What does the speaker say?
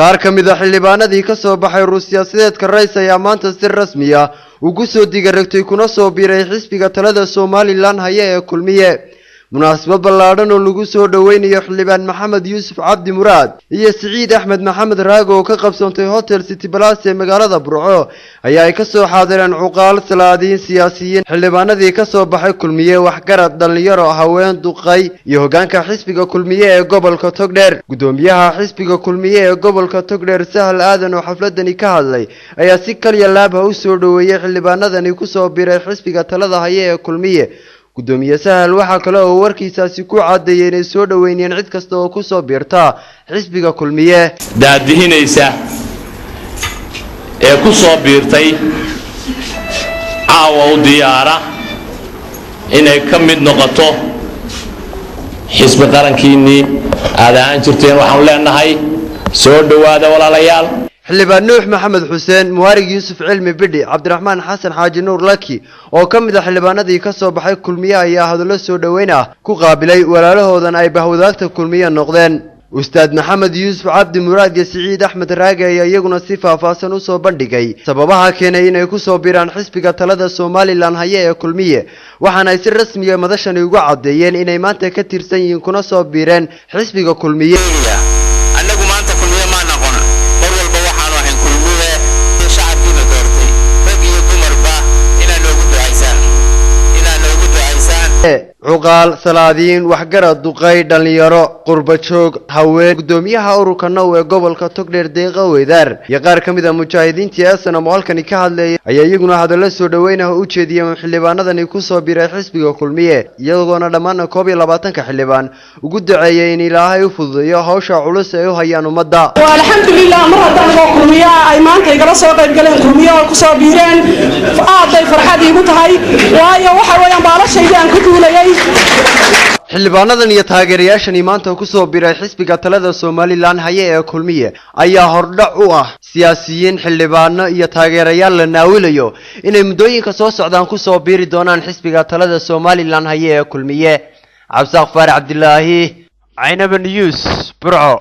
qaar ka mid ah xildhibaanadii ka soo baxay ruusiyaasideedka rays ayaa maanta si rasmi ah ugu soo digaragtay kuna soo biiray xisbiga talada Somaliland haya ee kulmiye munaasabad ballaadhan oo lagu soo dhaweynayo xildhibaan Maxamed Yuusuf Cabdi Muraad iyo Saciid Axmed Maxamed Raago oo ka qabsoontay Hotel City Palace ee magaalada Burco ayaa ay ka soo xaadireen cuqaal salaadiin siyaasiyiin xildhibaanadii ka soo baxay kulmiye waxgarad dhalinyaro haween duqay iyo hoggaanka xisbiga kulmiye ee gobolka Togdheer gudoomiyaha xisbiga kulmiye ee gobolka Togdheer Sahal Aadan oo xafladani ka hadlay ayaa si kaliya laab u soo dhaweeyay xildhibaanadani ku soo biiray xisbiga talada haya ee kulmiye gudoomiye Sahal waxa kale oo warkiisaasi ku cadeeyay inay soo dhaweynayaan cid kasta oo ku soo biirta xisbiga kulmiye daadihinaysa ee ku soo biirtay caawa u diyaara inay ka mid noqoto xisbi qarankiini aadaan jirteen waxaan leenahay soo dhawaada walaalayaal xildhibaan Nuux Maxamed Xuseen Muwarig Yuusuf Cilmi Bidhi Cabdiraxmaan Xasan Xaaji Nuur Laki oo ka mid ah xildhibaanadii ka soo baxay kulmiye ayaa hadallo soo dhaweyn ah ku qaabilay walaalahoodan ay bahwadaagta kulmiye noqdeen Ustaad Maxamed Yuusuf Cabdi Muraad iyo Saciid Axmed Raage ayaa iyaguna si faahfaahsan u soo bandhigay sababaha keenay inay ku soo biiraan xisbiga talada Somaliland haya ee kulmiye waxaana ay si rasmi ah madashan ugu cadeeyeen inay maanta ka tirsan yihiin kuna soo biireen xisbiga kulmiye anagu maanta kulmiye ma noqon mar walba waxaan ahayn kulmiye shacabkiina doortay rag iyo dumarba inaan ugu ducaysaan cuqaal salaadiin waxgarad duqay dhalinyaro qurba joog haween gudoomiyaha ururka Now ee gobolka Togdheer Deeqa Weydar iyo qaar ka mid ah mujaahidiintii asana halkani ka hadlay ayaa iyaguna hadallo soo dhaweynaha u jeediyay xildhibaanadani ku soo biiray xisbiga kulmiye iyagoona dhammaan 22 xildhibaan ugu duceeyay in Ilaahay u fududeeyo hawsha culus ee u hayaan ummadda alxamdulillah mar haddana kulmiye ay maanta igala soo qayb galeen kulmiye oo ku soo biireen aaday farxad igu tahay waayo waxa weeyaan baalashayda aan ku duulayay xildhibaanadan iyo taageerayaashani maanta ku soo biiray xisbiga talada Somaliland haya ee kulmiye ayaa hordhac u ah siyaasiyiin xildhibaano iyo taageerayaal la naawilayo inay muddooyinka soo socdaan ku soo biiri doonaan xisbiga talada Somaliland haya ee kulmiye Cabsaaq Faarax Cabdilaahi Aynaba News Burco.